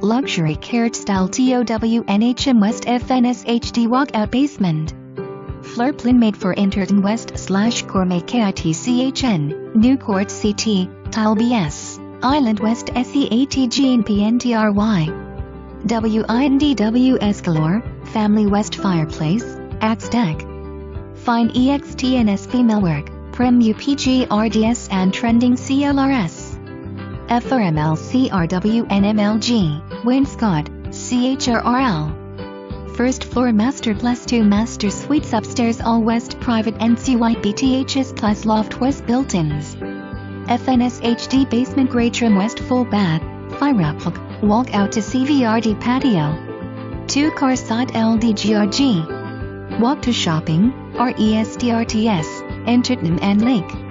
Luxury Carriage Style Townhm West Fnshd Walkout Basement. Floorplan made for entertng West/gourmet kitchn, new quartz CT, tile BS, Island West seatg and pntry. Windws galore, family West fireplace, accs. Fine extnsv millwork, prem upgrds and trendingt clrs. Frml crwnmlg, wainscot, chrrl. First floor master plus 2 master suites upstairs all west private ensuite bths plus loft west builtins. Fnshd Basement Greatrm West full bath, fireplc, walk out to CVRD patio. 2-car side LDGRG. Walk to shopping, RESDRTS, entertng and lake.